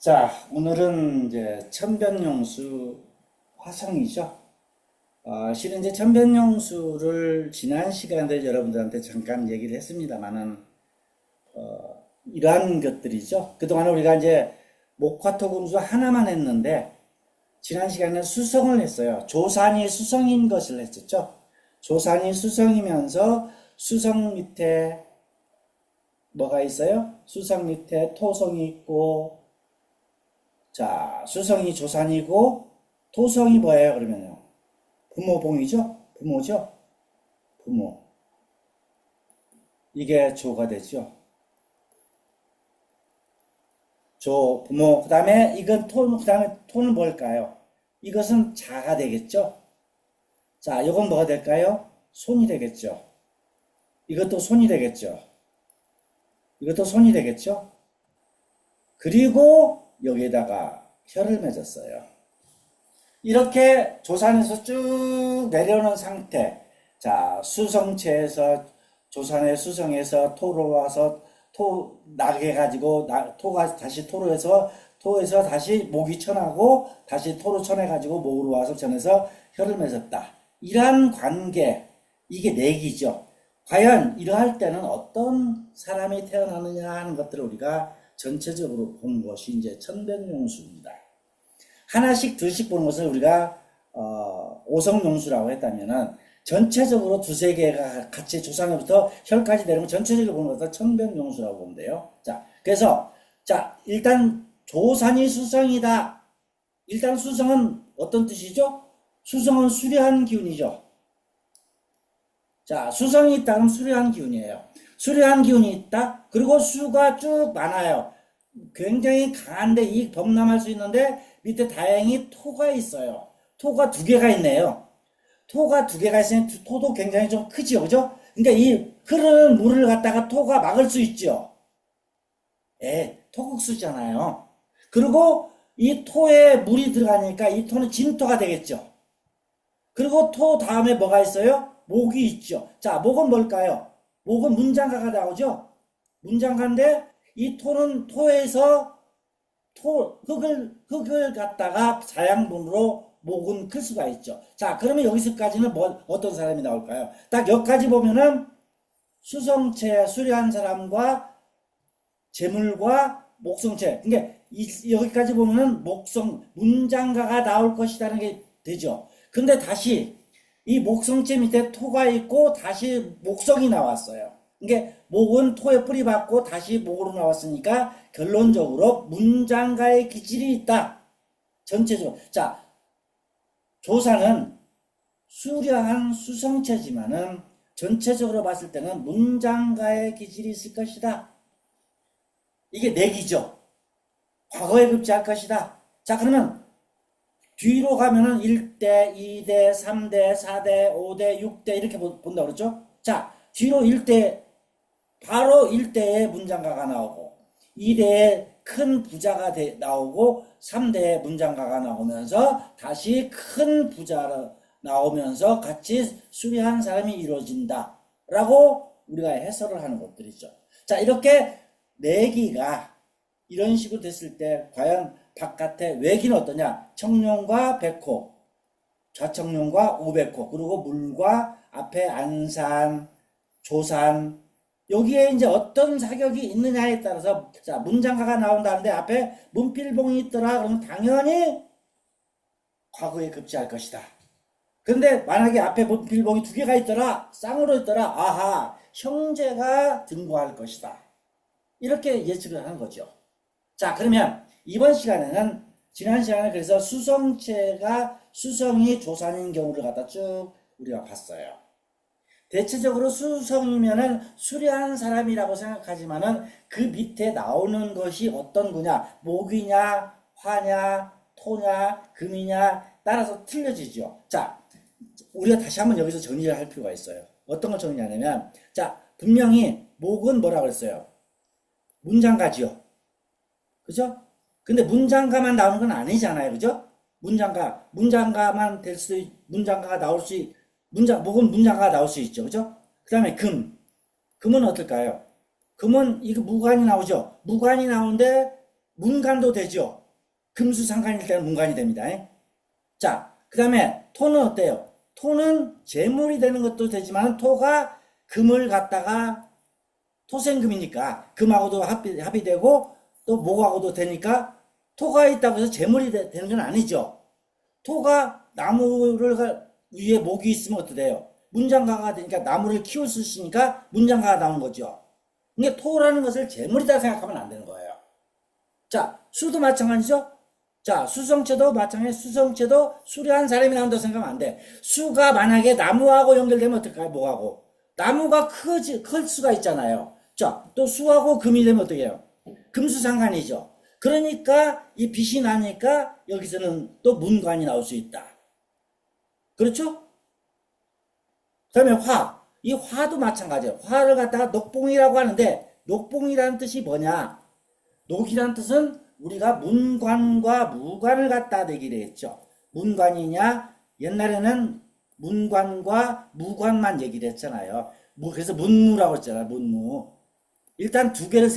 자, 오늘은 이제 천변용수 화성이죠. 실은 이제 천변용수를 지난 시간에 여러분들한테 잠깐 얘기를 했습니다만은, 이러한 것들이죠. 그동안 우리가 이제 목화토금수 하나만 했는데, 지난 시간에 수성을 했어요. 조산이 수성인 것을 했었죠. 조산이 수성이면서 수성 밑에 뭐가 있어요? 수성 밑에 토성이 있고, 자, 수성이 조산이고 토성이 뭐예요? 그러면요. 부모봉이죠? 부모죠? 부모. 이게 조가 되죠. 조, 부모. 그 다음에 이건 토, 그 다음에 토는 뭘까요? 이것은 자가 되겠죠? 자, 이건 뭐가 될까요? 손이 되겠죠? 이것도 손이 되겠죠? 이것도 손이 되겠죠? 그리고 여기에다가 혀를 맺었어요. 이렇게 조산에서 쭉 내려오는 상태. 자, 수성체에서 조산의 수성에서 토로 와서 토 나게 가지고 토가 다시 토에서 다시 목이 천하고 다시 토로 천해 가지고 목으로 와서 천해서 혀를 맺었다. 이러한 관계, 이게 내기죠. 과연 이러할 때는 어떤 사람이 태어나느냐 하는 것들을 우리가 전체적으로 본 것이 이제 천변용수입니다. 하나씩 둘씩 보는 것을 우리가 오성용수라고 했다면은 전체적으로 두세 개가 같이 조상에부터 혈까지 내려오면 전체적으로 보는 것을 천변용수라고 보면 돼요. 자, 그래서 자 일단 조산이 수성이다. 일단 수성은 어떤 뜻이죠? 수성은 수려한 기운이죠. 자, 수성이 있다면 수려한 기운이에요. 수려한 기운이 있다. 그리고 수가 쭉 많아요. 굉장히 강한데 이 범람할 수 있는데 밑에 다행히 토가 있어요. 토가 두 개가 있네요. 토가 두 개가 있으니 토도 굉장히 좀 크죠, 그죠? 그러니까 이 흐르는 물을 갖다가 토가 막을 수 있죠. 토국수잖아요. 그리고 이 토에 물이 들어가니까 이 토는 진토가 되겠죠. 그리고 토 다음에 뭐가 있어요? 목이 있죠. 자, 목은 뭘까요? 목은 문장가가 나오죠. 문장가인데 이 토는 토에서 흙을 갖다가 사양분으로 목은 클 수가 있죠. 자, 그러면 여기서까지는 어떤 사람이 나올까요? 딱 여기까지 보면은 수성체, 수려한 사람과 재물과 목성체. 그러니까 여기까지 보면은 문장가가 나올 것이라는 게 되죠. 근데 다시 이 목성체 밑에 토가 있고 다시 목성이 나왔어요. 그러니까 목은 토에 뿌리 박고 다시 목으로 나왔으니까 결론적으로 문장가의 기질이 있다. 전체적으로. 자, 조사는 수려한 수성체지만은 전체적으로 봤을 때는 문장가의 기질이 있을 것이다. 이게 내기죠. 과거에 급제할 것이다. 자, 그러면 뒤로 가면은 1대, 2대, 3대, 4대, 5대, 6대 이렇게 본다고 그랬죠? 자, 뒤로 1대, 바로 1대에 문장가가 나오고 2대에 큰 부자가 나오고 3대에 문장가가 나오면서 다시 큰 부자가 나오면서 같이 수리한 사람이 이루어진다 라고 우리가 해설을 하는 것들이죠. 자, 이렇게 내기가 이런 식으로 됐을 때 과연 바깥에 외기는 어떠냐? 청룡과 백호, 좌청룡과 우백호, 그리고 물과 앞에 안산, 조산, 여기에 이제 어떤 사격이 있느냐에 따라서, 자, 문장가가 나온다는데 앞에 문필봉이 있더라. 그러면 당연히 과거에 급제할 것이다. 그런데 만약에 앞에 문필봉이 두 개가 있더라, 쌍으로 있더라, 아하, 형제가 등거할 것이다. 이렇게 예측을 하는 거죠. 자, 그러면 이번 시간에는 지난 시간에 그래서 수성이 조산인 경우를 갖다 쭉 우리가 봤어요. 대체적으로 수성이면은 수려한 사람이라고 생각하지만은 그 밑에 나오는 것이 어떤 거냐, 목이냐, 화냐, 토냐, 금이냐 따라서 틀려지죠. 자, 우리가 다시 한번 여기서 정리를 할 필요가 있어요. 어떤 걸 정리하냐면, 자, 분명히 목은 뭐라고 그랬어요? 문장가지요. 그죠? 근데 문장가만 나오는 건 아니잖아요. 그죠? 문장가만 문장가가 나올 수, 목은 문장가가 나올 수 있죠. 그죠? 그 다음에 금은 어떨까요? 금은 이거 무관이 나오죠. 무관이 나오는데 문간도 되죠. 금수상간일 때는 문간이 됩니다. 자, 그 다음에 토는 어때요? 토는 재물이 되는 것도 되지만 토가 금을 갖다가 토생금이니까 금하고도 합의되고 또 목하고도 되니까 토가 있다고 해서 재물이 되는 건 아니죠. 토가 나무를 위에 목이 있으면 어떻게 돼요? 문장가가 되니까 나무를 키울 수 있으니까 문장가가 나오는 거죠. 그러니까 토라는 것을 재물이다 생각하면 안 되는 거예요. 자, 수도 마찬가지죠. 자, 수성체도 마찬가지. 수성체도 수려한 사람이 나온다고 생각하면 안 돼. 수가 만약에 나무하고 연결되면 어떨까요? 뭐하고? 나무가 클 수가 있잖아요. 자, 또 수하고 금이 되면 어떻게 해요? 금수상관이죠. 그러니까 이 빛이 나니까 여기서는 또 문관이 나올 수 있다. 그렇죠? 그 다음에 화. 이 화도 마찬가지예요. 화를 갖다가 녹봉이라고 하는데 녹봉이라는 뜻이 뭐냐? 녹이라는 뜻은 우리가 문관과 무관을 갖다 대기를 했죠. 문관이냐? 옛날에는 문관과 무관만 얘기를 했잖아요. 그래서 문무라고 했잖아요. 문무. 일단 두 개를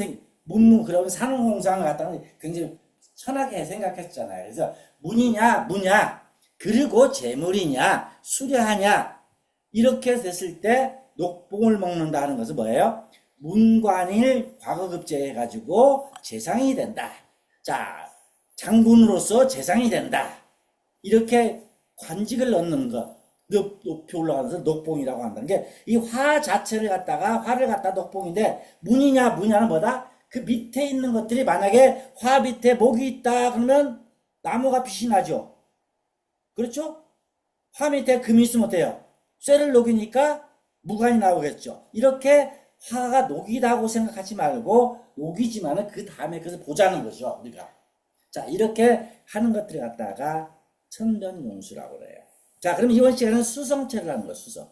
문무 그러면 산업공상을 갖다가 굉장히 천하게 생각했잖아요. 그래서 문이냐 무냐 그리고 재물이냐 수려하냐 이렇게 됐을 때 녹봉을 먹는다 하는 것은 뭐예요? 문관일 과거급제 해가지고 재상이 된다. 자, 장군으로서 재상이 된다. 이렇게 관직을 넣는 것. 높이 올라가면서 녹봉이라고 한다는 게 이 화 자체를 갖다가 화를 갖다 녹봉인데 문이냐 무냐는 뭐다? 그 밑에 있는 것들이 만약에 화 밑에 목이 있다 그러면 나무가 빛이 나죠. 그렇죠? 화 밑에 금이 있으면 어때요? 쇠를 녹이니까 무관이 나오겠죠. 이렇게 화가 녹이다고 생각하지 말고 녹이지만은 그 다음에 그것을 보자는 거죠. 우리가. 자, 이렇게 하는 것들을 갖다가 천변용수라고 그래요. 자, 그럼 이번 시간은 수성체를 하는 거예요. 수성.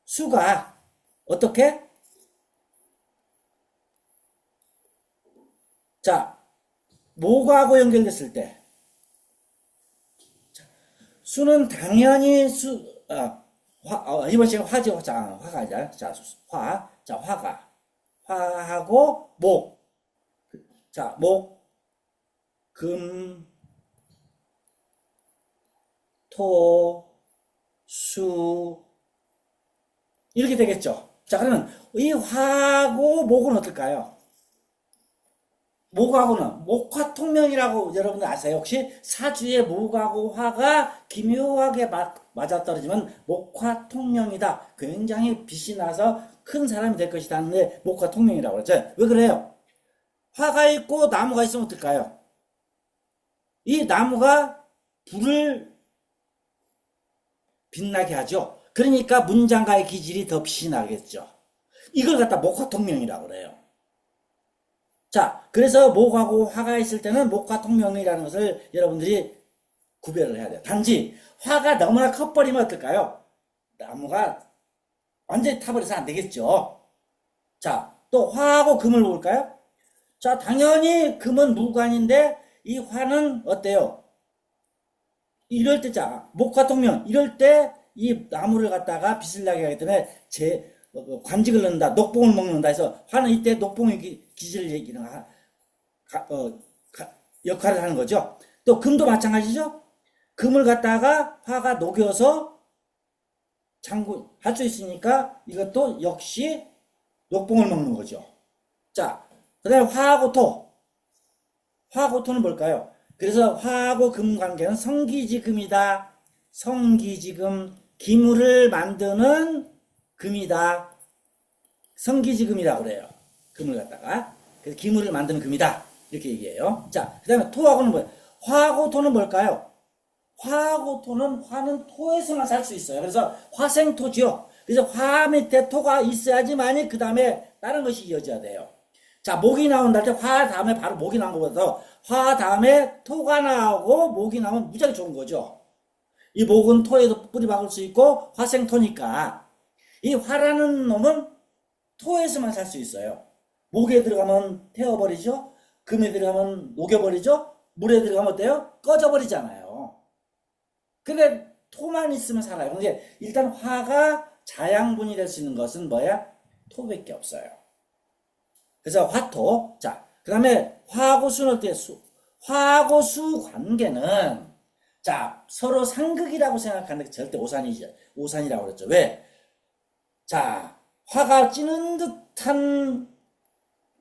수가 어떻게? 자, 목하고 연결됐을 때 수는 당연히 이번 시간 화죠. 자, 화가 아니라 자, 화. 자, 화가 화하고 목. 자, 목, 금, 토, 수 이렇게 되겠죠. 자, 그러면 이 화하고 목은 어떨까요? 목하고는 목화통명이라고 여러분들 아세요? 혹시 사주의 목하고 화가 기묘하게 맞아떨어지면 목화통명이다. 굉장히 빛이 나서 큰 사람이 될 것이다 하는데 목화통명이라고 그러죠. 왜 그래요? 화가 있고 나무가 있으면 어떨까요? 이 나무가 불을 빛나게 하죠. 그러니까 문장가의 기질이 더 빛이 나겠죠. 이걸 갖다 목화통명이라고 그래요. 자, 그래서 목하고 화가 있을 때는 목화통명이라는 것을 여러분들이 구별을 해야 돼요. 단지 화가 너무나 커버리면 어떨까요? 나무가 완전히 타버려서 안 되겠죠. 자, 또 화하고 금을 볼까요? 자, 당연히 금은 무관인데 이 화는 어때요? 이럴 때, 자, 목화통명, 이럴 때 이 나무를 갖다가 빛을 나게 하기 때문에 관직을 넣는다, 녹봉을 먹는다 해서 화는 이때 녹봉의 기질을 얘기는 역할을 하는 거죠. 또 금도 마찬가지죠. 금을 갖다가 화가 녹여서 장군 할 수 있으니까 이것도 역시 녹봉을 먹는 거죠. 자, 그 다음에 화하고 토. 화하고 토는 뭘까요? 그래서 화하고 금 관계는 성기지금이다. 성기지금, 기물을 만드는 금이다. 성기지금이라고 그래요. 금을 갖다가. 그래서 기물을 만드는 금이다. 이렇게 얘기해요. 자, 그 다음에 토하고는 뭐예요? 화하고 토는 뭘까요? 화하고 토는, 화는 토에서만 살 수 있어요. 그래서 화생토죠. 그래서 화 밑에 토가 있어야지만이 그 다음에 다른 것이 이어져야 돼요. 자, 목이 나온다 할 때 화 다음에 바로 목이 나온 것보다 화 다음에 토가 나오고 목이 나오면 무지하게 좋은 거죠. 이 목은 토에도 뿌리 박을 수 있고 화생토니까 이 화라는 놈은 토에서만 살 수 있어요. 목에 들어가면 태워버리죠. 금에 들어가면 녹여버리죠. 물에 들어가면 어때요? 꺼져버리잖아요. 근데 토만 있으면 살아요. 근데 일단 화가 자양분이 될 수 있는 것은 뭐야? 토밖에 없어요. 그래서 화토. 자, 그 다음에 화하고 수는 어때요? 화하고 수 관계는 자 서로 상극이라고 생각하는데 절대 오산이라고 그랬죠. 왜? 자 화가 찌는 듯한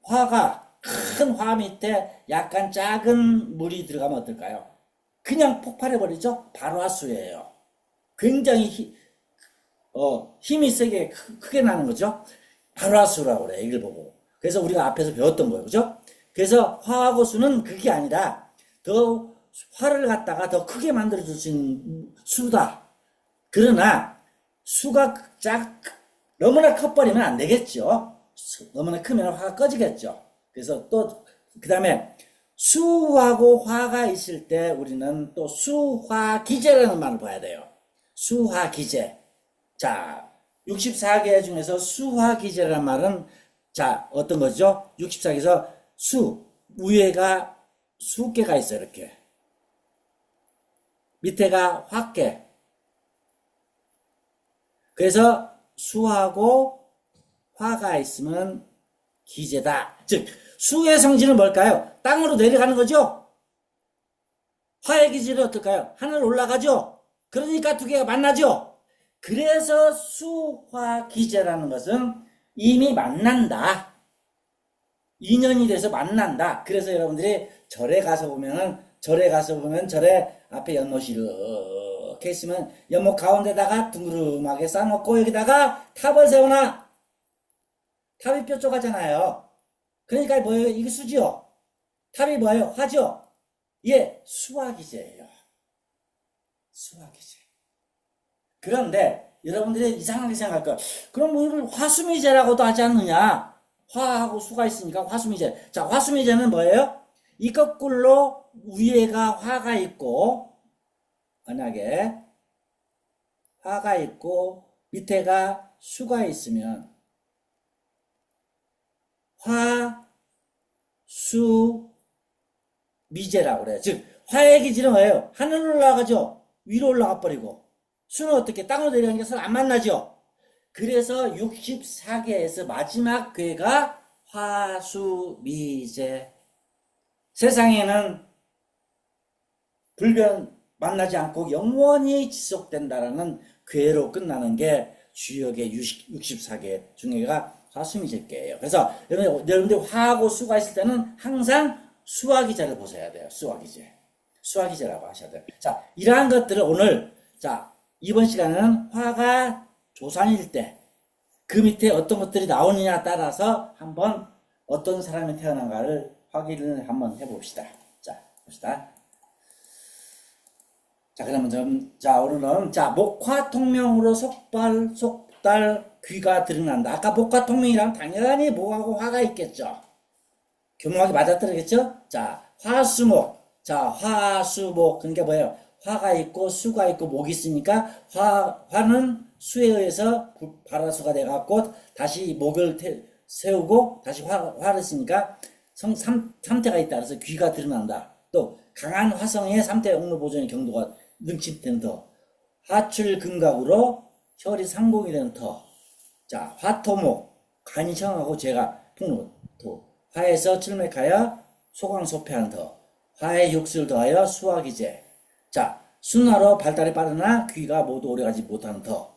화가 큰 화 밑에 약간 작은 물이 들어가면 어떨까요? 그냥 폭발해버리죠. 발화수예요. 굉장히 힘이 세게 크게 나는 거죠. 발화수라고 그래 이걸 보고. 그래서 우리가 앞에서 배웠던 거예요. 그죠? 그래서 화하고 수는 그게 아니라 더 화를 갖다가 더 크게 만들어줄 수 있는 수다. 그러나 수가 너무나 커버리면 안 되겠죠. 너무나 크면 화가 꺼지겠죠. 그래서 또 그 다음에 수하고 화가 있을 때 우리는 또 수화기제라는 말을 봐야 돼요. 수화기제. 자, 64개 중에서 수화기제라는 말은 자 어떤 거죠? 64개에서 위에가 수개가 있어요. 이렇게 밑에가 화개. 그래서 수하고 화가 있으면 기제다. 즉 수의 성질은 뭘까요? 땅으로 내려가는 거죠. 화의 기질은 어떨까요? 하늘 올라가죠. 그러니까 두 개가 만나죠. 그래서 수화기제라는 것은 이미 만난다. 인연이 돼서 만난다. 그래서 여러분들이 절에 가서 보면 절에 앞에 연못이 이렇게 있으면 연못 가운데다가 둥그름하게 쌓아놓고 여기다가 탑을 세우나 탑이 뾰족하잖아요. 그러니까 뭐예요? 이게 수지요. 탑이 뭐예요? 화죠. 예, 수화기제예요. 수화기제. 그런데 여러분들이 이상하게 생각할 거야. 그럼 뭐 이걸 화수미제라고도 하지 않느냐? 화하고 수가 있으니까 화수미제. 자, 화수미제는 뭐예요? 이 거꾸로 위에가 화가 있고 만약에 화가 있고 밑에가 수가 있으면 화, 수, 미제라고 그래요. 즉 화의 기질은 뭐예요? 하늘로 올라가죠. 위로 올라가 버리고 수는 어떻게 땅으로 내려가는 게 서로 안 만나죠. 그래서 64개에서 마지막 괴가 화수미제. 세상에는 불변 만나지 않고 영원히 지속된다라는 괴로 끝나는 게 주역의 64개 중에가 화수미제께예요. 그래서 여러분들 화하고 수가 있을 때는 항상 수화기제를 보셔야 돼요. 수화기제라고 하셔야 돼요. 자, 이러한 것들을 오늘 자 이번 시간에는 화가 조산일 때 그 밑에 어떤 것들이 나오느냐 따라서 한번 어떤 사람이 태어난가를 확인을 한번 해봅시다. 자, 봅시다. 자, 그러면 오늘은 목화통명으로 속달 귀가 드러난다. 아까 목화통명이라면 당연히 목하고 화가 있겠죠. 교묘하게 맞아떨어겠죠? 자, 화수목. 자, 화수목. 그러니까 뭐예요? 화가 있고 수가 있고 목이 있으니까 화는 수에 의해서 발화수가 돼갖고 다시 목을 세우고 다시 화를 쓰니까 3태가 있다. 그래서 귀가 드러난다. 또 강한 화성의 3태 옥로보존의 경도가 능침되는 터. 화출금각으로 혈이 상공이 되는 터. 자, 화토목. 간이 청하고 재가 풍노토. 화에서 출맥하여 소광소패하는 터. 화의 육수를 더하여 수화기제. 자, 순화로 발달이 빠르나 귀가 모두 오래가지 못하는 터.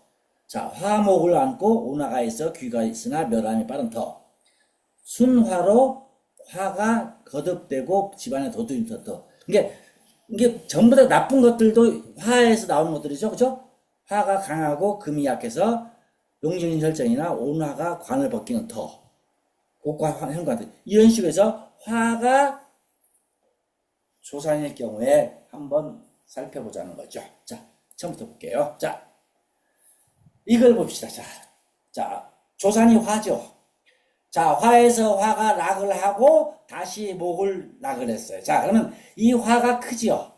자, 화목을 안고 온화가에서 귀가 있으나 멸함이 빠른 터. 순화로 화가 거듭되고 집안에 도둑이 터. 이게 전부 다 나쁜 것들도 화에서 나오는 것들이죠. 그죠? 화가 강하고 금이 약해서 용적인 혈전이나 온화가 관을 벗기는 터. 곡과 현관 이런 식으로 해서 화가 조산일 경우에 한번 살펴보자는 거죠. 자, 처음부터 볼게요. 자, 이걸 봅시다. 자, 조산이 화죠. 자, 화에서 화가 락을 하고 다시 목을 락을 했어요. 자, 그러면 이 화가 크죠.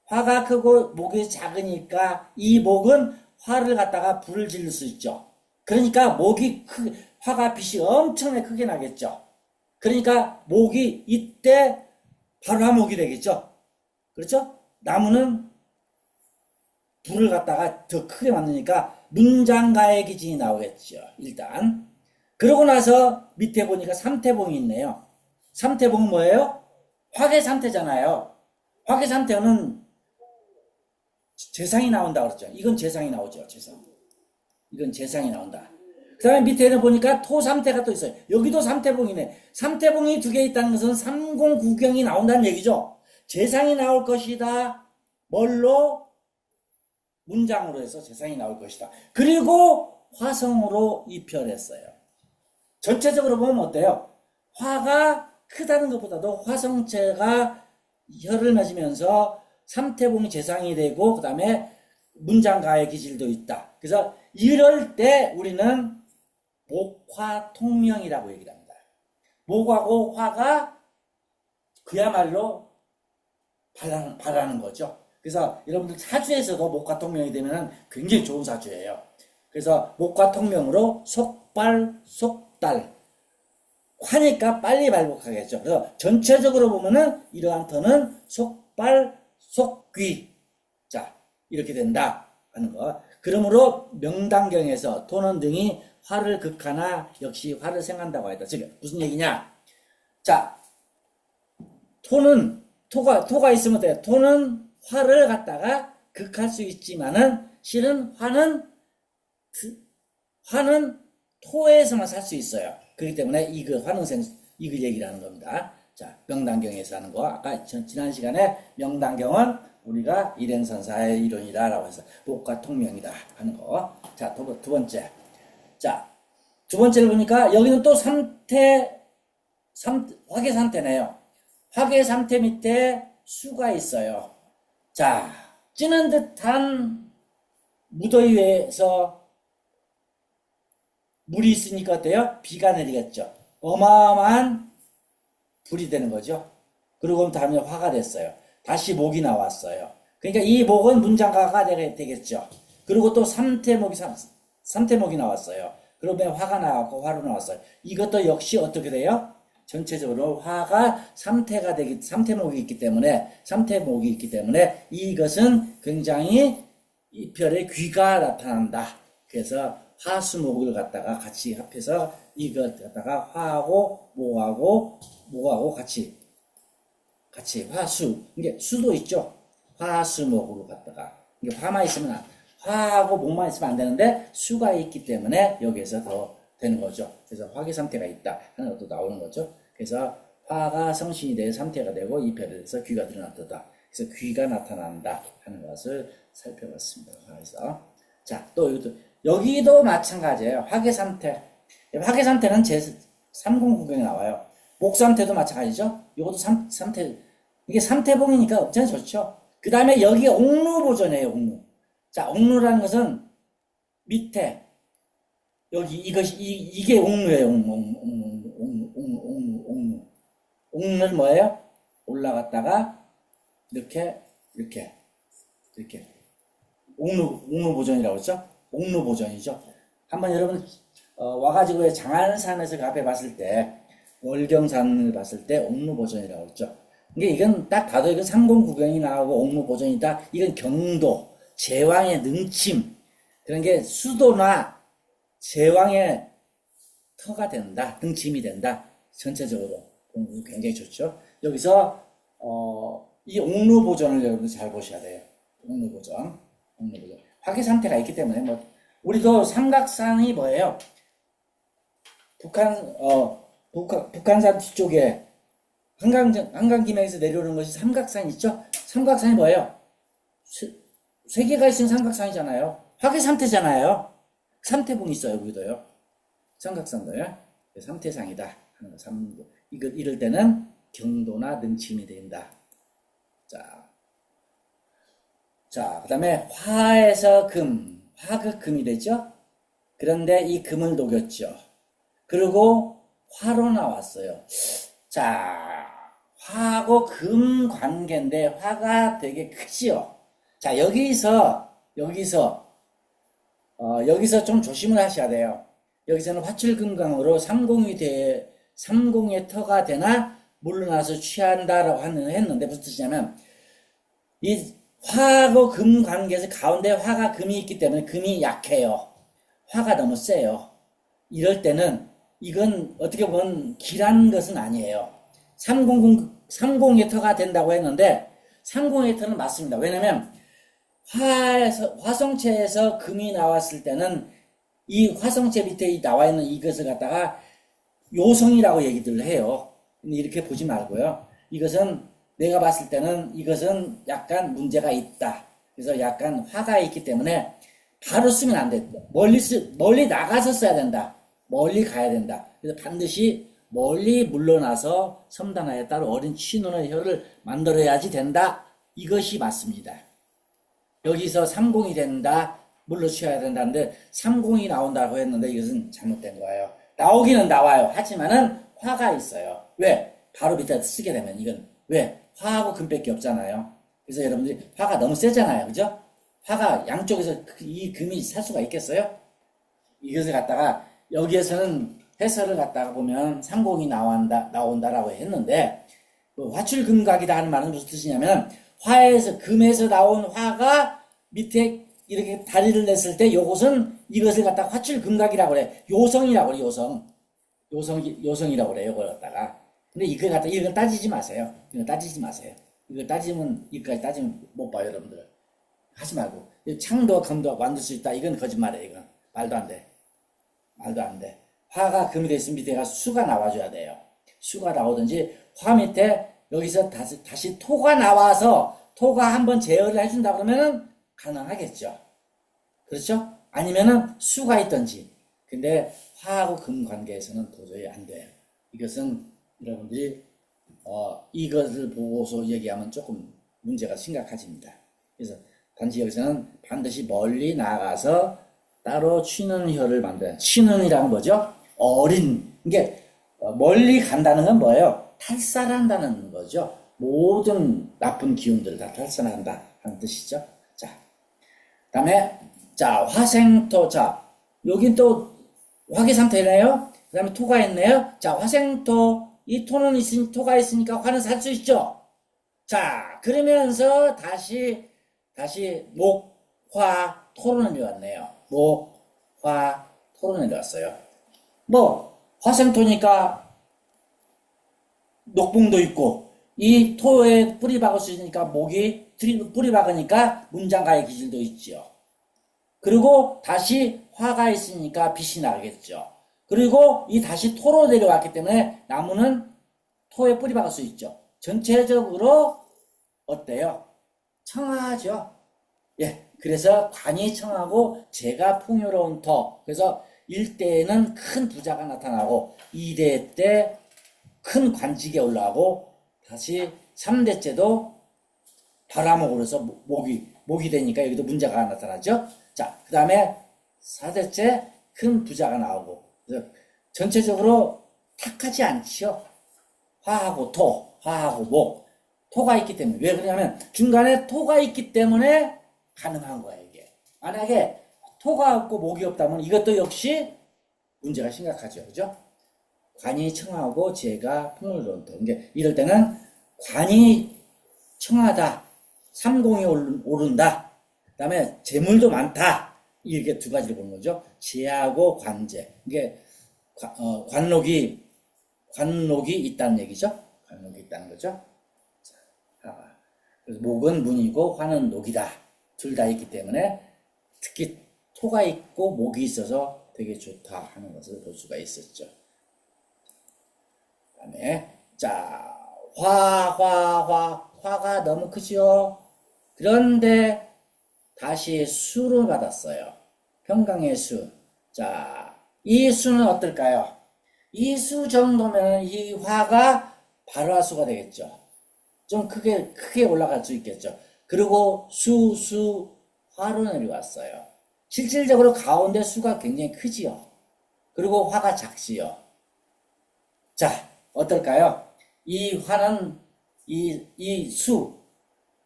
화가 크고 목이 작으니까 이 목은 화를 갖다가 불을 지를 수 있죠. 그러니까 화가 빛이 엄청나게 크게 나겠죠. 그러니까 목이 이때 바로 화목이 되겠죠. 그렇죠? 나무는 불을 갖다가 더 크게 만드니까 문장가의 기진이 나오겠죠. 일단. 그러고 나서 밑에 보니까 삼태봉이 있네요. 삼태봉은 뭐예요? 화개삼태잖아요. 화개삼태는 재상이 나온다 그랬죠. 이건 재상이 나오죠. 재상. 이건 재상이 나온다. 그 다음에 밑에는 보니까 토삼태가 또 있어요. 여기도 삼태봉이네. 삼태봉이 두 개 있다는 것은 삼공구경이 나온다는 얘기죠. 재상이 나올 것이다. 뭘로? 문장으로 해서 재상이 나올 것이다. 그리고 화성으로 입혈했어요. 전체적으로 보면 어때요? 화가 크다는 것보다도 화성체가 혈을 맺으면서 삼태봉이 재상이 되고 그 다음에 문장가의 기질도 있다. 그래서 이럴 때 우리는 목화통명이라고 얘기를 합니다. 목하고 화가 그야말로 바라는 거죠. 그래서 여러분들 사주에서도 목화통명이 되면 굉장히 좋은 사주예요. 그래서 목화통명으로 속발, 속달. 화니까 빨리 발복하겠죠. 그래서 전체적으로 보면은 이러한 터는 속발, 속귀. 자, 이렇게 된다 하는 거. 그러므로 명당경에서 토는 등이 화를 극하나 역시 화를 생한다고 했다. 즉 무슨 얘기냐? 자, 토가 있으면 돼요. 토는 화를 갖다가 극할 수 있지만은 실은 화는 토에서만 살 수 있어요. 그렇기 때문에 이걸 얘기를 하는 겁니다. 자, 명당경에서 하는 거. 아까 지난 시간에 명당경은 우리가 일행선사의 이론이다라고 해서 목과 통명이다 하는 거. 자, 두 번째. 자, 두 번째를 보니까 여기는 또 화계삼태네요. 화계삼태 밑에 수가 있어요. 자, 찌는 듯한 무더위에서 물이 있으니까 어때요? 비가 내리겠죠. 어마어마한 불이 되는 거죠. 그리고 다음에 화가 됐어요. 다시 목이 나왔어요. 그러니까 이 목은 문장가가 되겠죠. 그리고 또 삼태목이 나왔어요. 그러면 화가 나왔고 화로 나왔어요. 이것도 역시 어떻게 돼요? 전체적으로 화가 삼태목이 있기 때문에 이것은 굉장히 이별의 귀가 나타난다. 그래서 화수목을 갖다가 같이 합해서 이것 갖다가 화하고 목하고 같이 화수. 이게 수도 있죠. 화수목으로 갖다가 이게 화만 있으면 화하고 목만 있으면 안 되는데 수가 있기 때문에 여기에서 더 되는 거죠. 그래서 화계삼태가 있다 하는 것도 나오는 거죠. 그래서 화가 성신이 되어 삼태가 되고 이별에 대해서 귀가 드러났다. 그래서 귀가 나타난다 하는 것을 살펴봤습니다. 그래서 자, 또 여기도 마찬가지예요. 화계삼태. 화계삼태는 제3공구경에 나와요. 목삼태도 마찬가지죠. 이것도 삼태. 이게 삼태봉이니까 엄청 좋죠. 그 다음에 여기 옥루보전이에요. 옥루. 자, 옥루라는 것은 밑에 여기 이게 옥루예요. 옥루. 옥루는 뭐예요? 올라갔다가 이렇게 옥루보전이라고 했죠. 옥루보전이죠. 한번 여러분 와가지고 장안산에서 앞에 봤을 때 월경산을 봤을 때 옥루보전이라고 했죠. 이건 딱 봐도 이건 삼공구경이 나오고 옥루보전이다. 이건 경도, 제왕의 능침 그런 게 수도나 제왕의 터가 된다. 능침이 된다. 전체적으로 공부 굉장히 좋죠. 여기서 이 옥루보전을 여러분 잘 보셔야 돼요. 옥루보전. 화계삼태가 있기 때문에 우리도 삼각산이 뭐예요? 북한산 뒤쪽에 한강기명에서 내려오는 것이 삼각산 있죠? 삼각산이 뭐예요? 세 개가 있으면 삼각산이잖아요. 화계삼태잖아요. 삼태봉이 있어요, 여기도요. 삼각산도요. 삼태상이다 하는 거. 이럴 때는 경도나 능침이 된다. 자, 그 다음에 화에서 화가 금이 되죠? 그런데 이 금을 녹였죠. 그리고 화로 나왔어요. 자, 화하고 금 관계인데 화가 되게 크지요. 자, 여기서 좀 조심을 하셔야 돼요. 여기서는 화출금강으로 삼공의 터가 되나 물러나서 취한다라고 했는데 무슨 뜻이냐면 이 화하고 금 관계에서 가운데 화가 금이 있기 때문에 금이 약해요. 화가 너무 세요. 이럴 때는 이건 어떻게 보면 길한 것은 아니에요. 30H가 된다고 했는데 30H는 맞습니다. 왜냐면 화성체에서 금이 나왔을 때는 이 화성체 밑에 나와 있는 이것을 갖다가 요성이라고 얘기들 해요. 이렇게 보지 말고요. 이것은 내가 봤을 때는 이것은 약간 문제가 있다. 그래서 약간 화가 있기 때문에 바로 쓰면 안 돼. 멀리 나가서 써야 된다. 멀리 가야 된다. 그래서 반드시 멀리 물러나서 섬단하에 따로 어린 취눈의 혀를 만들어야지 된다. 이것이 맞습니다. 여기서 30이 된다. 물러치워야 된다는데 30이 나온다고 했는데 이것은 잘못된 거예요. 나오기는 나와요. 하지만은 화가 있어요. 왜? 바로 밑에 쓰게 되면 이건 왜? 화하고 금밖에 없잖아요. 그래서 여러분들이 화가 너무 세잖아요. 그죠? 화가 양쪽에서 이 금이 살 수가 있겠어요? 이것을 갖다가 여기에서는 해설을 갖다가 보면 30이 나온다라고 했는데 그 화출금각이다 하는 말은 무슨 뜻이냐면 화에서 금에서 나온 화가 밑에 이렇게 다리를 냈을 때 요것은 이것을 갖다가 화출금각이라고 그래. 요성이라고 그래. 요성이라고 그래요. 이걸 갖다가. 근데 이걸 따지지 마세요. 이거 따지지 마세요. 이거 따지면 이거까지 따지면 못 봐요, 여러분들. 하지 말고 창도 금도 만들 수 있다. 이건 거짓말이에요. 이건 말도 안 돼. 말도 안 돼. 화가 금이 됐으면 밑에가 수가 나와줘야 돼요. 수가 나오든지 화 밑에 여기서 다시 토가 나와서 토가 한번 제어를 해준다 그러면은 가능하겠죠. 그렇죠? 아니면은 수가 있든지. 근데 화하고 금 관계에서는 도저히 안 돼요. 이것은 여러분들이 이것을 보고서 얘기하면 조금 문제가 심각해집니다. 그래서 단지 여기서는 반드시 멀리 나가서 따로 취는 혀를 만드는 취는이란 뭐죠? 어린 이게 멀리 간다는 건 뭐예요? 탈산한다는 거죠. 모든 나쁜 기운들을 다 탈산한다 하는 뜻이죠. 자, 그다음에 자 화생토 자 여긴 또 화기 상태네요. 그다음에 토가 있네요. 자 화생토 이 토가 있으니까 화는 살 수 있죠. 자 그러면서 다시 목, 화, 토로 내려왔네요. 목, 화, 토로 내려왔어요. 뭐 화생토니까 녹봉도 있고 이 토에 뿌리 박을 수 있으니까 목이 뿌리 박으니까 문장가의 기질도 있죠. 그리고 다시 화가 있으니까 빛이 나겠죠. 그리고 이 다시 토로 내려왔기 때문에 나무는 토에 뿌리 박을 수 있죠. 전체적으로 어때요? 청하죠. 예, 그래서 관이 청하고 재가 풍요로운 토. 그래서 1대에는 큰 부자가 나타나고 2대 때 큰 관직에 올라가고 다시 3대째도 바람으로서 목이 되니까 여기도 문제가 나타나죠. 자, 그 다음에 4대째 큰 부자가 나오고 그래서 전체적으로 탁하지 않지요. 화하고 토, 화하고 목. 토가 있기 때문에. 왜 그러냐면 중간에 토가 있기 때문에 가능한 거야 이게. 만약에 토가 없고 목이 없다면 이것도 역시 문제가 심각하죠. 그죠? 관이 청하고 재가 풍요로운 토. 이럴 때는 관이 청하다. 30이 오른다. 그 다음에 재물도 많다. 이렇게 두 가지를 보는 거죠. 재하고 관재. 이게 관록이 있다는 얘기죠. 관록이 있다는 거죠. 자, 그래서 목은 문이고 화는 녹이다. 둘 다 있기 때문에 특히 토가 있고 목이 있어서 되게 좋다 하는 것을 볼 수가 있었죠. 그 다음에 자 화가 너무 크지요. 그런데 다시 수를 받았어요. 평강의 수. 자, 이 수는 어떨까요? 이 수 정도면 이 화가 발화수가 되겠죠. 좀 크게 올라갈 수 있겠죠. 그리고 화로 내려왔어요. 실질적으로 가운데 수가 굉장히 크지요. 그리고 화가 작지요. 자, 어떨까요? 이 화는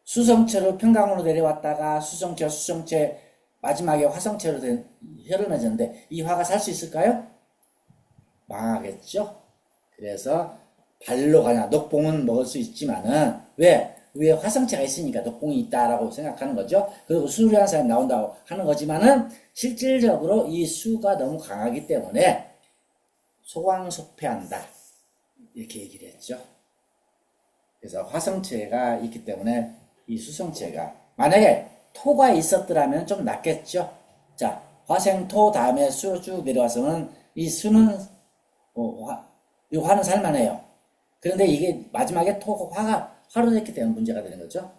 수성체로 평강으로 내려왔다가 수성체 마지막에 화성체로 된 혀를 맺었는데 이 화가 살 수 있을까요? 망하겠죠? 그래서 발로 가냐. 녹봉은 먹을 수 있지만은 왜? 위에 화성체가 있으니까 녹봉이 있다라고 생각하는 거죠. 그리고 수리한 사람이 나온다고 하는 거지만은 실질적으로 이 수가 너무 강하기 때문에 소광속패한다. 이렇게 얘기를 했죠. 그래서 화성체가 있기 때문에 이 수성체가 만약에 토가 있었더라면 좀 낫겠죠. 자, 화생토 다음에 수 쭉 내려와서는 이 수는 이 화는 살만해요. 그런데 이게 마지막에 화로 됐기 때문에 문제가 되는 거죠.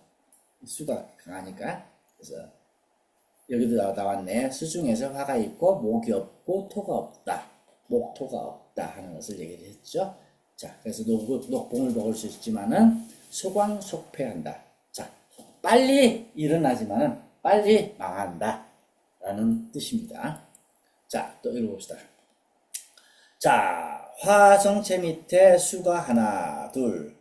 수가 강하니까. 그래서 여기도 나왔네. 수 중에서 화가 있고 목이 없고 토가 없다. 목토가 없다 하는 것을 얘기를 했죠. 자, 그래서 녹봉을 먹을 수 있지만은 소광속패한다. 자, 빨리 일어나지만은 빨리 망한다 라는 뜻입니다. 자, 또 읽어봅시다. 자, 화성체 밑에 수가 하나, 둘.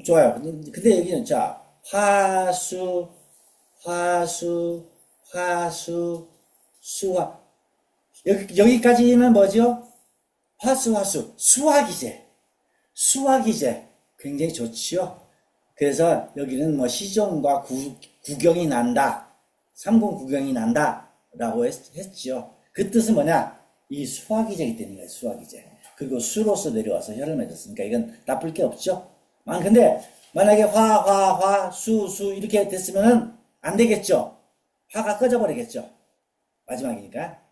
좋아요. 근데 여기는, 자, 화수, 수화. 여기까지는 뭐죠? 화수. 수화기제. 굉장히 좋지요. 그래서 여기는 뭐 시종과 구경이 난다. 삼공 구경이 난다. 라고 했죠. 그 뜻은 뭐냐? 이 수화기제이기 때문에 수화기제. 그리고 수로서 내려와서 혀를 맺었으니까 이건 나쁠 게 없죠. 근데 만약에 수 이렇게 됐으면은 안 되겠죠. 화가 꺼져버리겠죠. 마지막이니까.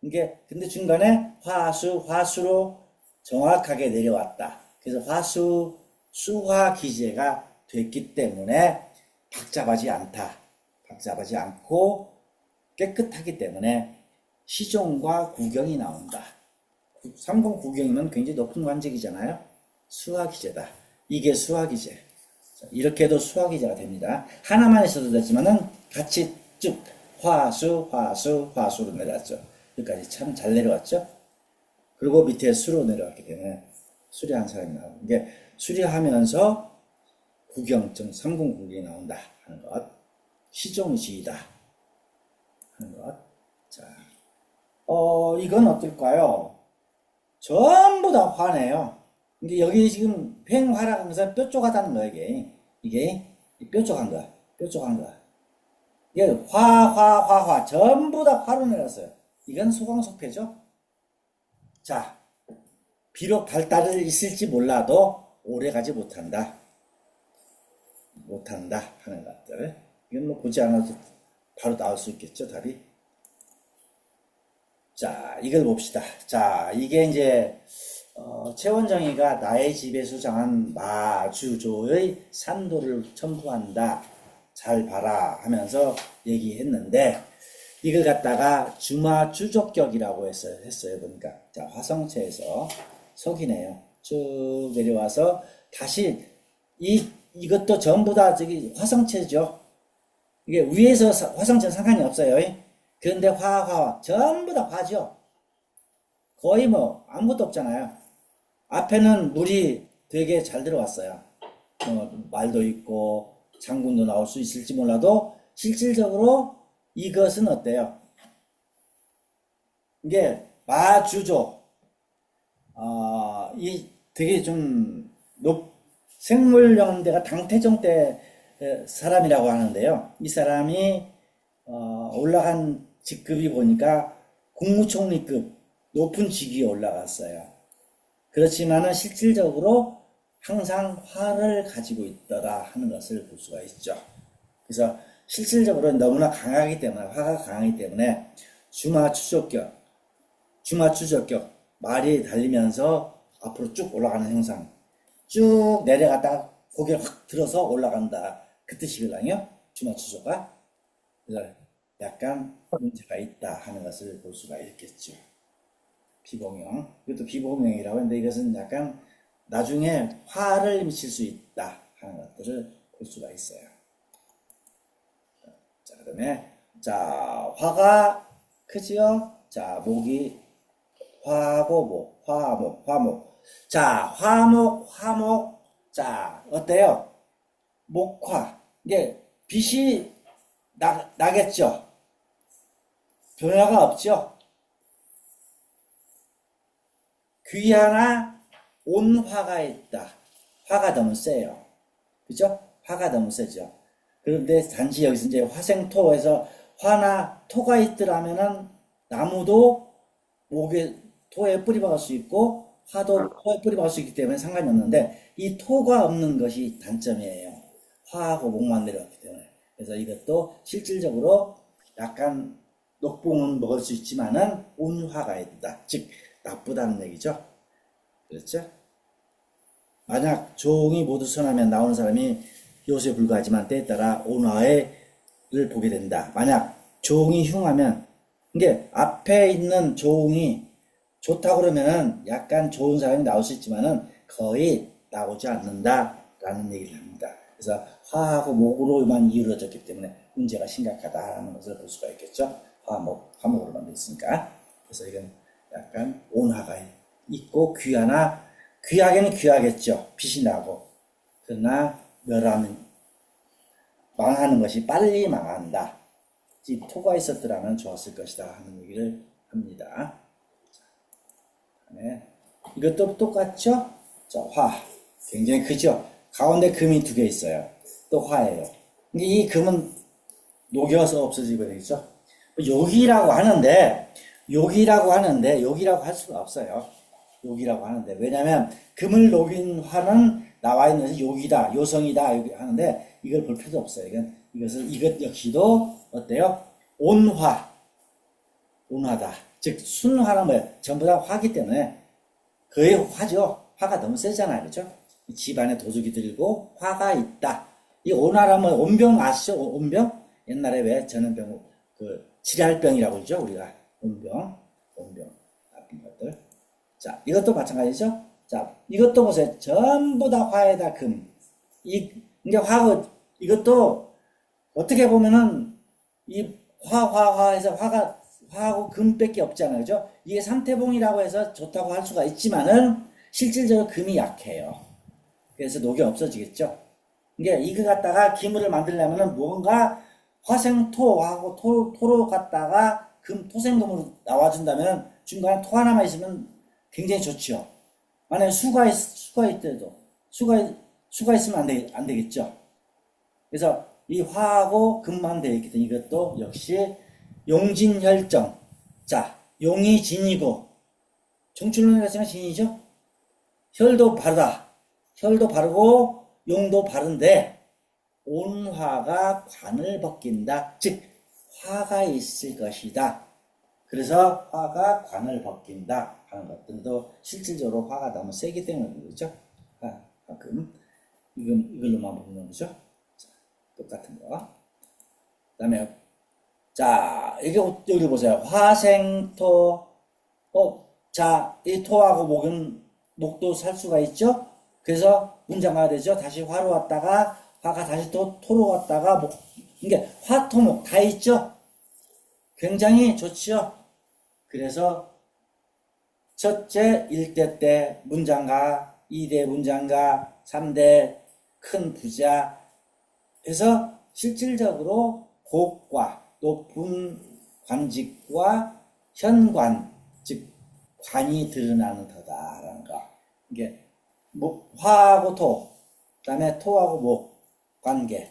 이게 근데 중간에 화수로 정확하게 내려왔다. 그래서 수화 기제가 됐기 때문에 박잡하지 않고 깨끗하기 때문에 시종과 구경이 나온다. 삼공 구경이면 굉장히 높은 관직이잖아요. 수화 기제다. 이게 수화 기제. 이렇게 해도 수화 기제가 됩니다. 하나만 있어도 되지만은 같이 쭉 화수로 내려왔죠. 여기까지 참 잘 내려왔죠. 그리고 밑에 수로 내려왔기 때문에 수리한 사람이 나오고 이게 수리하면서 구경증 삼공 구경이 나온다 하는 것. 시종지이다 하는 것. 자, 이건 어떨까요? 전부 다 화네요. 근데 여기 지금 횡화라는 것은 뾰족하다는 거예요. 이게 뾰족한 거야. 이게 화 전부 다 화로 내렸어요. 이건 소광속패죠. 자, 비록 발달을 있을지 몰라도 오래가지 못한다 하는 것들. 이건 뭐 보지 않아도 바로 나올 수 있겠죠, 답이. 자, 이걸 봅시다. 자, 이게 이제 최원정이가 나의 집에 수장한 마주조의 산도를 첨부한다. 잘 봐라 하면서 얘기했는데 이걸 갖다가 주마주족격이라고 했어요. 보니까. 자, 화성체에서 석이네요. 쭉 내려와서 다시 이것도 전부 다 저기 화성체죠. 이게 위에서 화성체는 상관이 없어요. 그런데 화 전부 다 화죠. 거의 뭐 아무것도 없잖아요. 앞에는 물이 되게 잘 들어왔어요. 말도 있고 장군도 나올 수 있을지 몰라도 실질적으로 이것은 어때요? 이게 마주조 이 되게 좀 생물연대가 당태종 때 사람이라고 하는데요. 이 사람이 올라간 직급이 보니까 국무총리급 높은 직위에 올라갔어요. 그렇지만은 실질적으로 항상 화를 가지고 있더라 하는 것을 볼 수가 있죠. 그래서 실질적으로 너무나 강하기 때문에, 화가 강하기 때문에 주마추적격 말이 달리면서 앞으로 쭉 올라가는 형상, 쭉 내려갔다가 고개를 확 들어서 올라간다, 그 뜻이거든요. 주마추조가. 그래서 약간 문제가 있다 하는 것을 볼 수가 있겠죠. 비봉형, 이것도 비봉형이라고 하는데 이것은 약간 나중에 화를 미칠 수 있다 하는 것들을 볼 수가 있어요. 자, 그 다음에 자, 화가 크지요? 자, 목이 화고 화목. 자, 화목. 자, 어때요? 목화. 이게 빛이 나겠죠? 변화가 없죠? 귀하나 온화가 있다. 화가 너무 세요. 그죠? 화가 너무 세죠. 그런데 단지 여기서 이제 화생토에서 화나 토가 있더라면은 나무도 목에 토에 뿌리 박을 수 있고 화도 토에 뿌리 박을 수 있기 때문에 상관이 없는데 이 토가 없는 것이 단점이에요. 화하고 목만 내려왔기 때문에. 그래서 이것도 실질적으로 약간 녹봉은 먹을 수 있지만은 온화가 있다. 즉 나쁘다는 얘기죠. 그렇죠? 만약 조응이 모두 선하면 나오는 사람이 요소에 불과하지만 때에 따라 온화를 보게 된다. 만약 조응이 흉하면 이게 앞에 있는 조응이 좋다고 그러면은 약간 좋은 사람이 나올 수 있지만은 거의 나오지 않는다라는 얘기를 합니다. 그래서 화하고 목으로만 이루어졌기 때문에 문제가 심각하다는 것을 볼 수가 있겠죠. 화목으로만 되어 있으니까. 그래서 이건 약간 온화가 있고 귀하게는 귀하겠죠. 빛이 나고. 그러나 망하는 것이 빨리 망한다. 이 토가 있었더라면 좋았을 것이다 하는 얘기를 합니다. 네. 이것도 똑같죠? 자, 화. 굉장히 크죠? 가운데 금이 2개 있어요. 또 화예요. 이 금은 녹여서 없어지게 되겠죠? 욕이라고 하는데, 욕이라고 할 수가 없어요. 욕이라고 하는데. 왜냐면, 금을 녹인 화는 나와 있는 욕이다, 요성이다, 하는데, 이걸 볼 필요도 없어요. 이것 역시도, 어때요? 온화다. 즉, 순화는 뭐예요? 전부 다 화기 때문에, 거의 화죠. 화가 너무 세잖아요. 그죠? 집안에 도둑이 들고, 화가 있다. 이 온화라면 온병 아시죠? 온병? 옛날에 왜 전염병, 지랄병이라고 그러죠? 우리가. 온병. 나쁜 것들. 자, 이것도 마찬가지죠? 자, 이것도 보세요. 전부 다 화에다 금. 이게 이것도 어떻게 보면은 이 화해서 화하고 금밖에 없잖아요. 그죠? 이게 삼태봉이라고 해서 좋다고 할 수가 있지만은 실질적으로 금이 약해요. 그래서 녹이 없어지겠죠? 이거 갖다가 기물을 만들려면은 뭔가 화생토하고 토로 갖다가 토생금으로 나와준다면 중간에 토 하나만 있으면 굉장히 좋죠. 만약에 수가 있더라도 수가 있으면 안 되겠죠. 그래서 이 화하고 금만 되어 있기 때문에 이것도 역시 용진혈정. 자, 용이 진이고 정출론이라고 했으면 진이죠. 혈도 바르고 용도 바른데 온화가 관을 벗긴다. 즉 화가 있을 것이다. 그래서 화가 관을 벗긴다 하는 것들도 실질적으로 화가 너무 세기 때문에 그렇죠. 가끔 이걸로만 보는 거죠. 자, 똑같은 거. 그다음에 자, 여기 보세요. 화생토. 자, 이 토하고 목도 살 수가 있죠. 그래서 문장가가 되죠. 다시 화로 왔다가 화가 다시 또 토로 왔다가 이게 화토목 다 있죠. 굉장히 좋죠. 그래서 첫째 1대 때 문장가, 2대 문장가, 3대 큰 부자 해서 실질적으로 곡과 높은 관직과 현관, 즉 관이 드러나는 터다라는 거. 이게 화하고 토, 그다음에 토하고 목 관계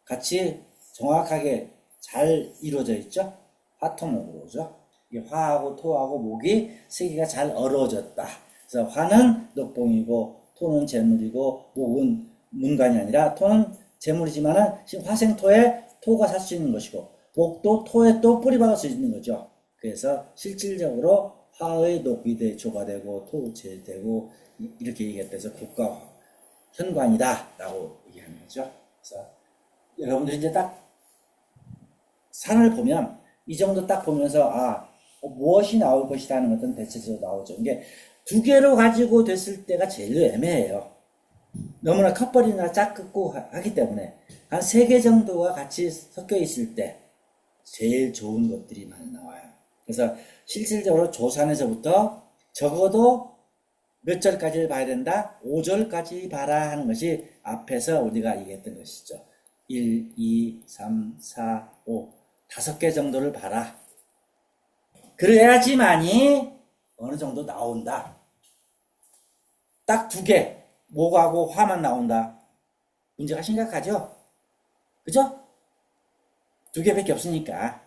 같이 정확하게 잘 이루어져 있죠. 화토목으로죠. 이게 화하고 토하고 목이 세 개가 잘 어우러졌다. 그래서 화는 녹봉이고 토는 재물이고 목은 문관이 아니라 토는 재물이지만은 지금 화생토에 토가 살 수 있는 것이고 목도 토에 또 뿌리 박을 수 있는 거죠. 그래서 실질적으로 화의 녹이 조가 되고 토제되고 이렇게 얘기했대서 국가 현관이다 라고 얘기하는 거죠. 그래서 여러분들이 이제 딱 산을 보면 이 정도 딱 보면서 무엇이 나올 것이다 하는 것은 대체적으로 나오죠. 이게 2개로 가지고 됐을 때가 제일 애매해요. 너무나 컵벌이나 짝긋고 하기 때문에 한 3개 정도가 같이 섞여 있을 때 제일 좋은 것들이 많이 나와요. 그래서 실질적으로 조산에서부터 적어도 몇 절까지를 봐야 된다? 5절까지 봐라 하는 것이 앞에서 우리가 얘기했던 것이죠. 1, 2, 3, 4, 5 5개 정도를 봐라. 그래야지만이 어느 정도 나온다. 딱 2개 목하고 화만 나온다. 문제가 심각하죠? 그죠? 2개밖에 없으니까.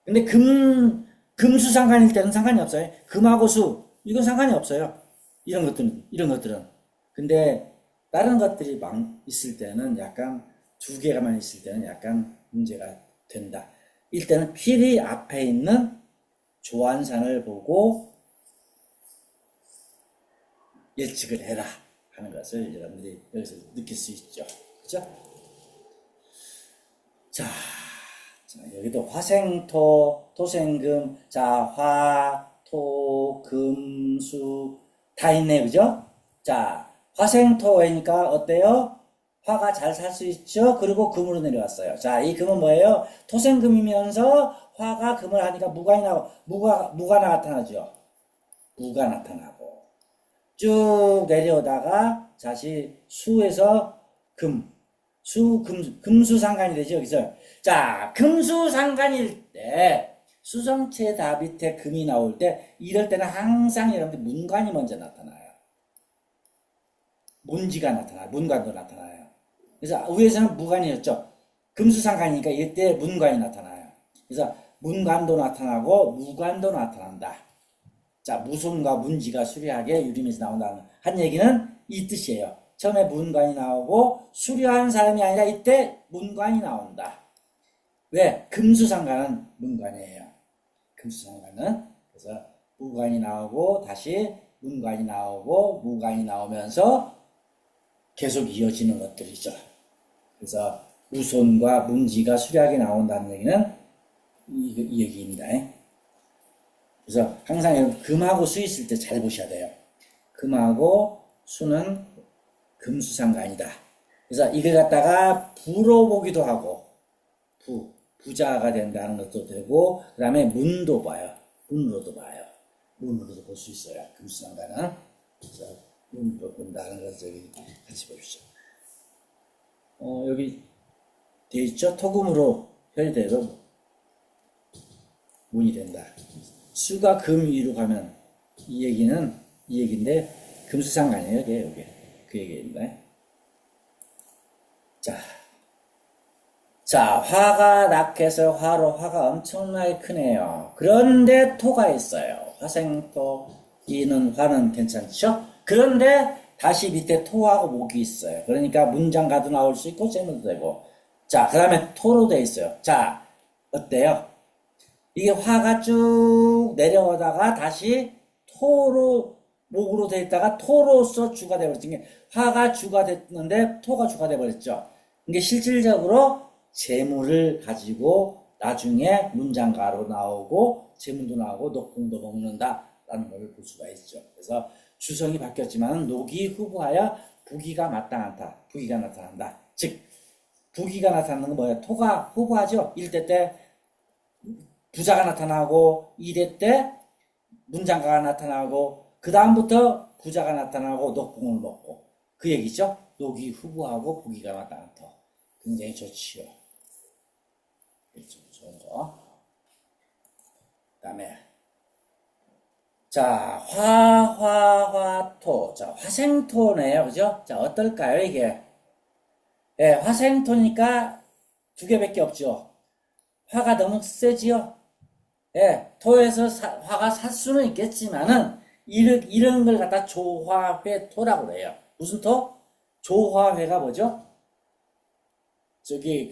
근데 금수상관일 때는 상관이 없어요. 금하고 수 이건 상관이 없어요. 이런 것들은. 근데 다른 것들이 있을 때는 약간 두 개가만 있을 때는 약간 문제가 된다. 일단은 필히 앞에 있는 조한산을 보고 예측을 해라 하는 것을 여러분들이 여기서 느낄 수 있죠. 그죠? 자, 여기도 화생토, 토생금, 자, 화, 토, 금, 수, 다 있네, 그죠? 자, 화생토니까 어때요? 화가 잘 살 수 있죠? 그리고 금으로 내려왔어요. 자, 이 금은 뭐예요? 토생금이면서 화가 금을 하니까 무가 나타나죠. 무가 나타나고. 쭉 내려오다가 다시 수에서 금수상간이 되죠, 여기서. 자, 금수상간일 때, 수성체 다 밑에 금이 나올 때, 이럴 때는 항상 여러분들 문관이 먼저 나타나요. 문지가 나타나요. 문관도 나타나요. 그래서 위에서는 무관이었죠. 금수상간이니까 이때 문관이 나타나요. 그래서 문관도 나타나고, 무관도 나타난다. 자, 무손과 문지가 수리하게 유림에서 나온다는 한 얘기는 이 뜻이에요. 처음에 문관이 나오고 수려한 사람이 아니라 이때 문관이 나온다. 왜? 금수상관은 문관이에요. 금수상관은. 그래서 무관이 나오고 다시 문관이 나오고 무관이 나오면서 계속 이어지는 것들이죠. 그래서 무손과 문지가 수려하게 나온다는 얘기는 이 얘기입니다. 그래서 항상 여러분 금하고 수 있을 때 잘 보셔야 돼요. 금하고 수는 금수상관이다. 그래서 이걸 갖다가 부로 보기도 하고 부자가 된다는 것도 되고 그 다음에 문도 봐요. 문으로도 봐요. 문으로도 볼 수 있어요. 금수상관은. 그래서 문도 본다는 것을 여기 같이 봅시다. 여기 되어 있죠? 토금으로 혈대로 문이 된다. 수가 금 위로 가면 이 얘기인데 금수상관이에요. 여기 그 얘기입니다. 자, 화가 낙해서 화가 엄청나게 크네요. 그런데 토가 있어요. 화생토, 이는 화는 괜찮죠? 그런데 다시 밑에 토하고 목이 있어요. 그러니까 문장가도 나올 수 있고 재물도 되고. 자, 그 다음에 토로 돼 있어요. 자, 어때요? 이게 화가 쭉 내려오다가 다시 목으로 돼 있다가 토로서 주가 돼버렸죠. 화가 주가 됐는데 토가 주가 돼버렸죠. 이게 실질적으로 재물을 가지고 나중에 문장가로 나오고 재물도 나오고 녹봉도 먹는다라는 걸 볼 수가 있죠. 그래서 주성이 바뀌었지만 녹이 후보하여 부기가 마땅하다. 부기가 나타난다. 즉 부기가 나타나는 건 뭐예요? 토가 후보하죠. 1대 때 부자가 나타나고 2대 때 문장가가 나타나고 그 다음부터 부자가 나타나고 녹봉을 먹고 그 얘기죠. 녹이 후보하고 부기가 나타나고 굉장히 좋지요. 좋은 거. 그 다음에 자 화토 자 화생토네요. 그죠? 자 어떨까요 이게? 예, 화생토니까 두 개밖에 없죠. 화가 너무 세지요. 예, 토에서 화가 살 수는 있겠지만은 이런 걸 갖다 조화회토라고 그래요. 무슨 토? 조화회가 뭐죠? 저기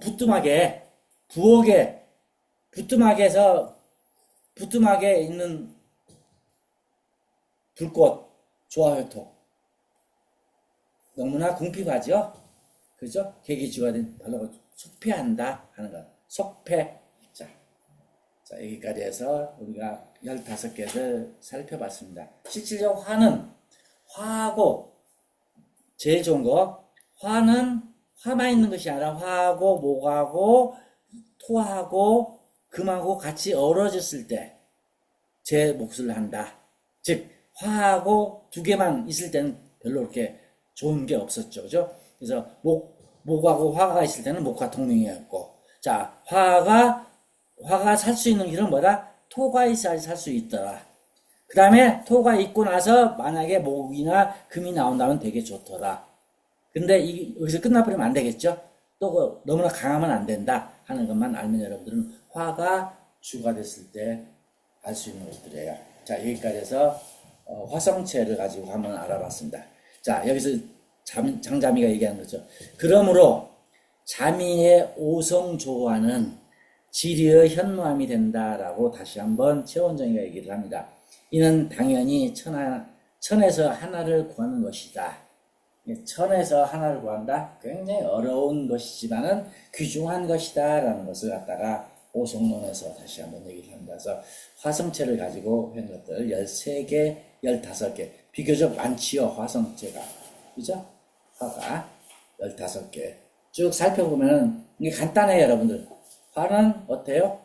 부뚜막에 부엌에 부뚜막에 있는 불꽃 조화회토 너무나 궁핍하죠. 그죠? 계기주가 된 발로 속폐한다 하는 것. 속폐. 자, 여기까지 해서 우리가 15개를 살펴봤습니다. 실질적 화는 화하고 제일 좋은 거 화는 화만 있는 것이 아니라 화하고 목하고 토하고 금하고 같이 어우러졌을 때 제 몫을 한다. 즉 화하고 두 개만 있을 때는 별로 그렇게 좋은 게 없었죠. 그죠? 그래서 목하고 화가 있을 때는 목화 통명이었고 자 화가 살 수 있는 길은 뭐다? 토가 있어야지 살 수 있더라. 그 다음에 토가 있고 나서 만약에 목이나 금이 나온다면 되게 좋더라. 근데 여기서 끝나버리면 안 되겠죠? 또 너무나 강하면 안 된다 하는 것만 알면 여러분들은 화가 주가 됐을 때 알 수 있는 것들이에요. 자, 여기까지 해서 화성체를 가지고 한번 알아봤습니다. 자, 여기서 장자미가 얘기하는 거죠. 그러므로 자미의 오성조화는 지리의 현무암이 된다라고 다시 한번 최원정이가 얘기를 합니다. 이는 당연히 천에서 하나를 구하는 것이다. 천에서 하나를 구한다? 굉장히 어려운 것이지만은 귀중한 것이다 라는 것을 갖다가 오성론에서 다시 한번 얘기를 합니다. 그래서 화성체를 가지고 한 것들 13개, 15개 비교적 많지요. 화성체가. 그죠? 화가 15개 쭉 살펴보면은 이게 간단해요. 여러분들. 화는 어때요?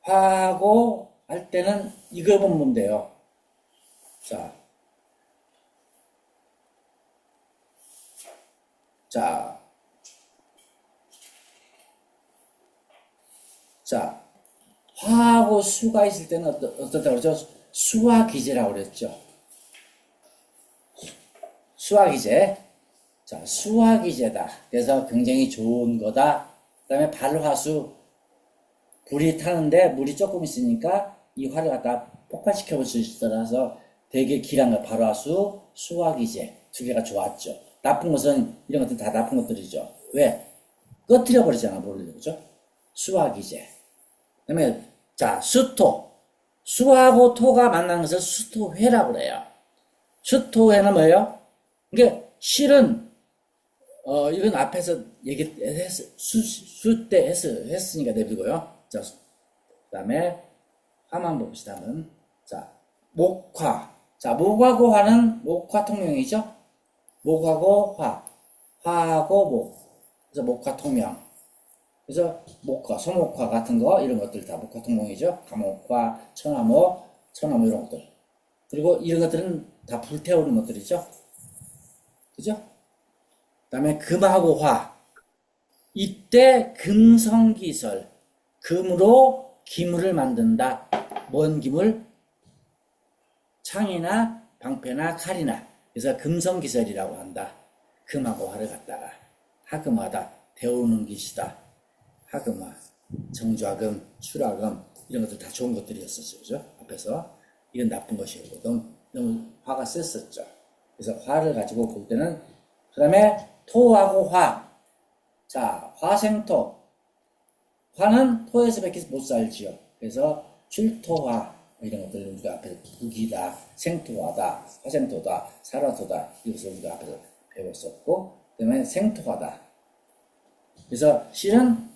화하고 할 때는 이걸 보면 돼요. 자, 화하고 수가 있을 때는 어떻다고 그러죠? 수화기제라고 그랬죠. 수화기제. 자, 수화기제다. 그래서 굉장히 좋은 거다. 그 다음에 발화수. 불이 타는데 물이 조금 있으니까 이 화를 갖다 폭발시켜 볼 수 있어서 되게 길한 거. 발화수, 수화기제. 두 개가 좋았죠. 나쁜 것은 이런 것들 다 나쁜 것들이죠. 왜? 꺼뜨려 버리잖아, 물을. 그죠? 수화기제. 그 다음에, 자, 수토. 수하고 토가 만나는 것을 수토회라고 그래요. 수토회는 뭐예요? 이게 실은, 이건 앞에서 수 때 했으니까 내비두고요. 자, 그 다음에, 화만 봅시다. 자, 목화. 자, 목하고 화는 목화통명이죠? 목하고 화. 화하고 목. 그래서 목화통명. 그래서 목화, 소목화 같은 거 이런 것들 다 목화통명이죠. 감목화, 천화목, 천화목 이런 것들. 그리고 이런 것들은 다 불태우는 것들이죠. 그죠? 그 다음에 금하고 화. 이때 금성기설. 금으로 기물을 만든다. 뭔 기물? 창이나 방패나 칼이나. 그래서 금성기설이라고 한다. 금하고 화를 갖다가 하금하다. 데우는 기시다. 하금화, 정좌금, 출하금 이런 것들 다 좋은 것들이었었죠. 그죠? 앞에서 이건 나쁜 것이고 너무 화가 셌었죠. 그래서 화를 가지고 볼 때는 그 다음에 토하고 화. 자, 화생토. 화는 토에서 밖에 못 살지요. 그래서 출토화 이런 것들 우리가 앞에서 북이다, 생토화다, 화생토다, 살화토다 이것을 우리가 앞에서 배웠었고 그 다음에 생토화다. 그래서 실은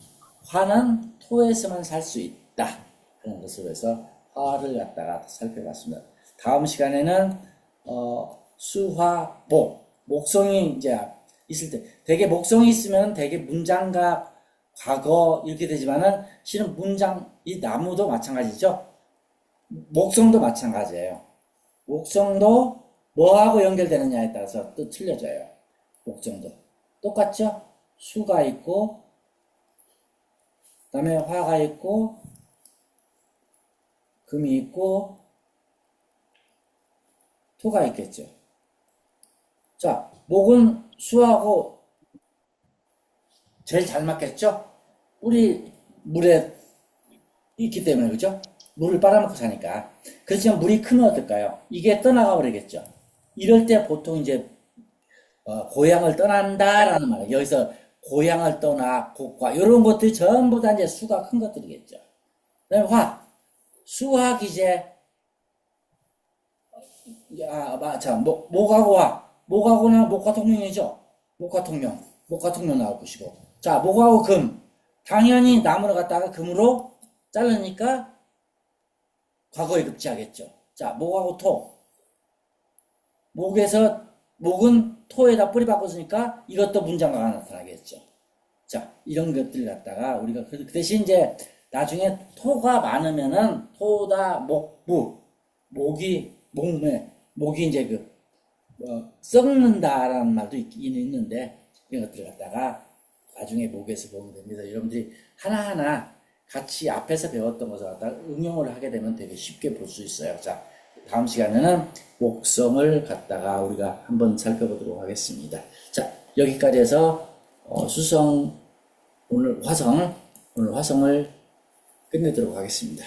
화는 토에서만 살 수 있다. 그런 것으로 해서 화를 갖다가 살펴봤습니다. 다음 시간에는 수화, 목성이 이제 있을 때 되게 목성이 있으면 되게 문장과 과거 이렇게 되지만은 실은 문장 이 나무도 마찬가지죠. 목성도 마찬가지예요. 목성도 뭐하고 연결되느냐에 따라서 또 틀려져요. 목성도 똑같죠. 수가 있고 그 다음에 화가 있고 금이 있고 토가 있겠죠. 자, 목은 수하고 제일 잘 맞겠죠? 물이 물에 있기 때문에 그죠? 물을 빨아먹고 사니까. 그렇지만 물이 크면 어떨까요? 이게 떠나가 버리겠죠. 이럴 때 보통 이제 고향을 떠난다라는 말이에요. 여기서 고향을 떠나 곡과 이런 것들이 전부 다 이제 수가 큰 것들이겠죠. 그다음에 화, 수화기제. 목하고 화, 목하고는 목화통명이죠. 목화통명 나올 것이고. 자, 목하고 금. 당연히 나무를 갖다가 금으로 자르니까 과거에 급제하겠죠. 자, 목하고 토. 목은 토에다 뿌리 바꿨으니까 이것도 문장가가 나타나겠죠. 자, 이런 것들 갖다가 우리가 그 대신 이제 나중에 토가 많으면은 토다 목이 이제 썩는다라는 말도 있긴 있는데 이런 것들 갖다가 나중에 목에서 보면 됩니다. 여러분들이 하나하나 같이 앞에서 배웠던 것을 갖다가 응용을 하게 되면 되게 쉽게 볼 수 있어요. 자, 다음 시간에는 목성을 갖다가 우리가 한번 살펴보도록 하겠습니다. 자, 여기까지 해서 오늘 화성을 끝내도록 하겠습니다.